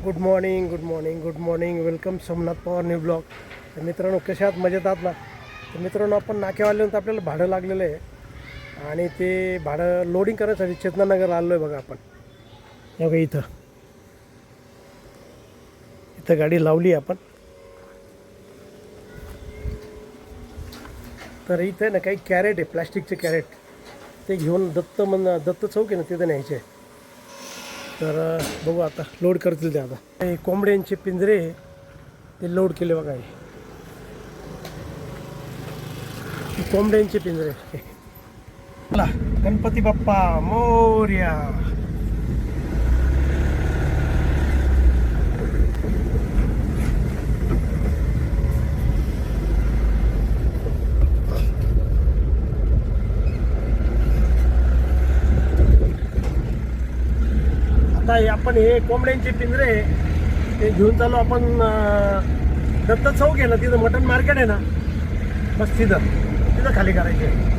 Good morning good morning good morning. Welcome Somnath Pawar new blog. तर मित्रांनो, कशा आहात? मजेत आहात ना? तर मित्रांनो, आपण नाक्यावाल्यानंतर आपल्याला भाडं लागलेलं आहे आणि ते भाडं लोडिंग करण्यासाठी चेतनानगर आलो आहे. बघा आपण हे बघा इथं गाडी लावली आहे आपण. तर इथं ना काही कॅरेट आहे, प्लॅस्टिकचे कॅरेट, ते घेऊन दत्त चौक आहे ना, तिथं न्यायचे आहे. तर बघू आता लोड करतील ते. आता हे कोंबड्यांचे पिंजरे ते लोड केले बघा. हे कोंबड्यांचे पिंजरे. चला, गणपती बाप्पा मोरया. आता आपण हे कोंबड्यांचे पिंजरे ते घेऊन चालू आपण. दत्त चौक आहे ना, तिथं मटन मार्केट आहे ना, बस तिथं खाली करायचे आहे.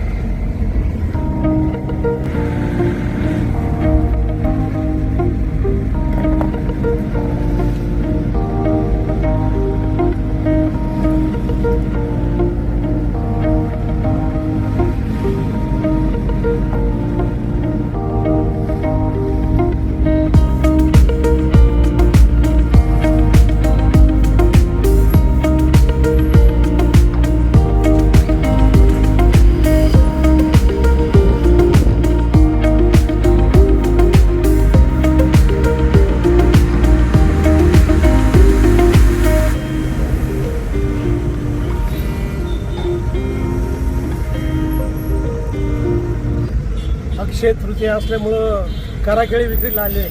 अक्षय तृतीया असल्यामुळं कराखेळी विक्रीला आले.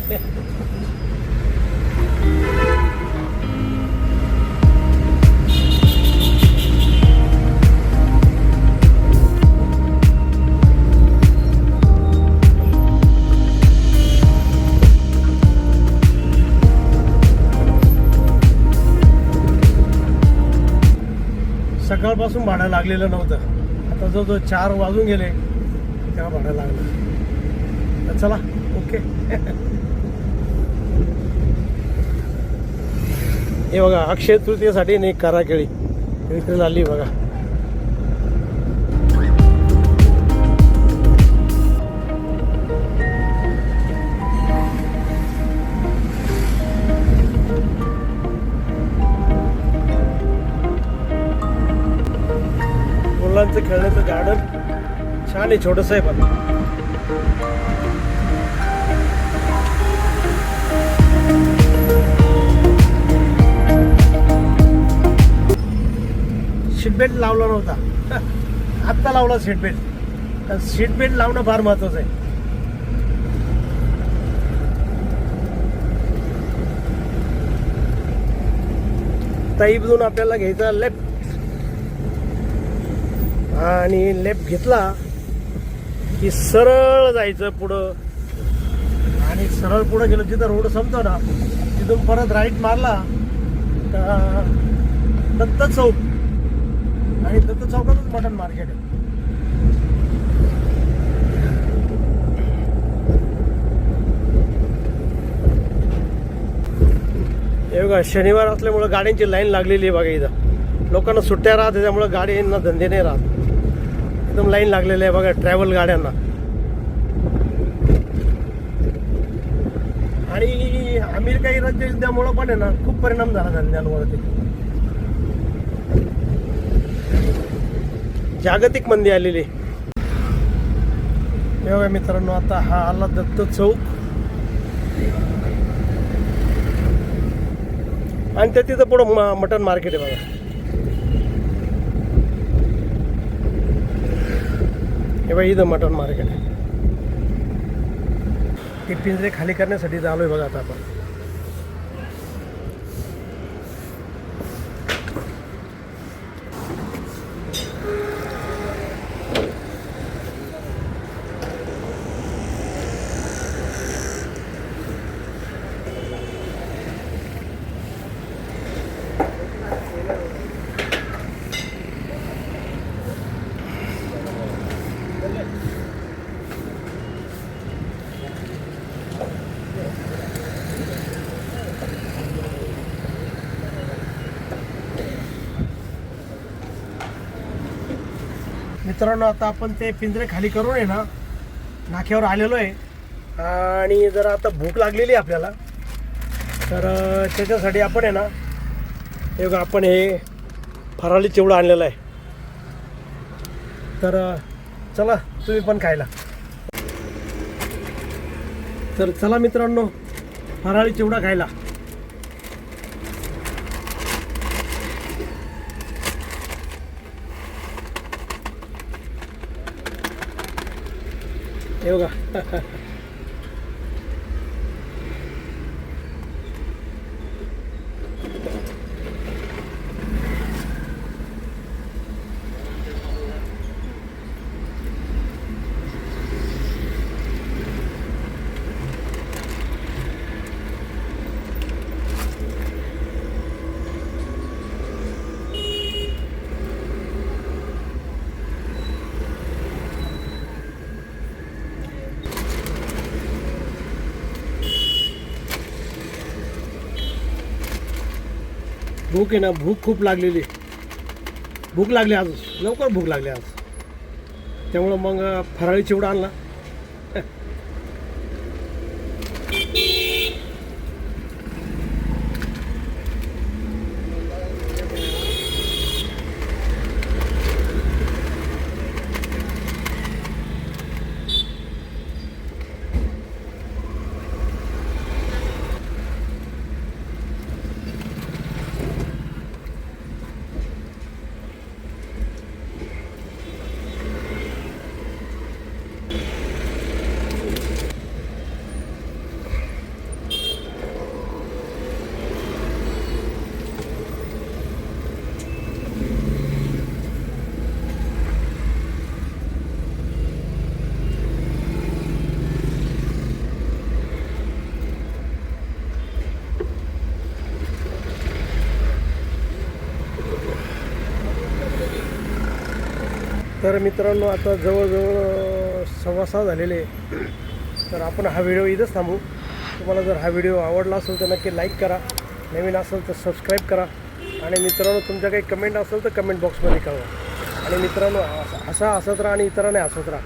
सकाळपासून भाडं लागलेलं नव्हतं. आता जो 4 वाजून गेले तेव्हा भाडं लागलं. तर चला, ओके. हे बघा, अक्षय तृतीयेसाठी नाही कराखेळी विक्रीला आली बघा. मुलांचं खेळण्याचं गार्डन छान आहे, छोटंसं आहे पण. सीट बेल्ट लावला नव्हता, आत्ता लावला सीट बेल्ट. सीट बेल्ट लावणं फार महत्वाचं आहे. ताईबजून आपल्याला घ्यायचा लेफ्ट, आणि लेफ्ट घेतला की सरळ जायचं पुढं, आणि सरळ पुढं गेलं जिथं रोड संपतो ना, तिथून परत राईट मारला तर दत्त चौक, आणि दत्त चौकातच मटन मार्केट आहे. हे बघा, शनिवार असल्यामुळं गाड्यांची लाईन लागलेली आहे बघा. इथं लोकांना सुट्ट्या राहत, त्याच्यामुळं गाड्यांना धंदे नाही राहत. एकदम लाईन लागलेली आहे बघा ट्रॅव्हल गाड्यांना. आणि अमेरिका राज्य युद्धामुळं पण आहे ना, खूप परिणाम झाला धंद्यांवरती. जागतिक मंदी आलेली. हे बघा मित्रांनो, आता हा आला दत्त चौक, आणि त्या तिथं पुढं मटन मार्केट आहे बघा. हे बघा, इथं मटन मार्केट आहे. ते पिंजरे खाली करण्यासाठी चालू आहे बघा आता आपण. मित्रांनो आता आपण ते पिंजरे खाली करून आहे ना नाक्यावर आलेलो आहे आणि जर आता भूक लागलेली आहे आपल्याला तर त्याच्यासाठी आपण आहे ना हे बघा आपण हे फराळी चिवडा आणलेला आहे. तर चला तुम्ही पण खायला. तर चला मित्रांनो फराळी चिवडा खायला. हे बघा भूक आहे ना, भूक खूप लागलेली. भूक लागली आज, लवकर भूक लागली आज, त्यामुळं मग फराळी चिवडा आणला. तर मित्रांनो आता जवळजवळ 6:15 झालेले. तर आपण हा व्हिडिओ इथंच थांबू. तुम्हाला जर हा व्हिडिओ आवडला असेल तर नक्की लाईक करा, नवीन असेल तर सबस्क्राईब करा आणि मित्रांनो तुमच्या काही कमेंट असेल तर कमेंट बॉक्समध्ये कळवा. आणि मित्रांनो असा हसत राहा आणि इतरांनी हसत राहा.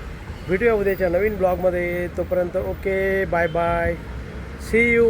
भेटूया उद्याच्या नवीन ब्लॉगमध्ये. तोपर्यंत okay, bye bye, see you.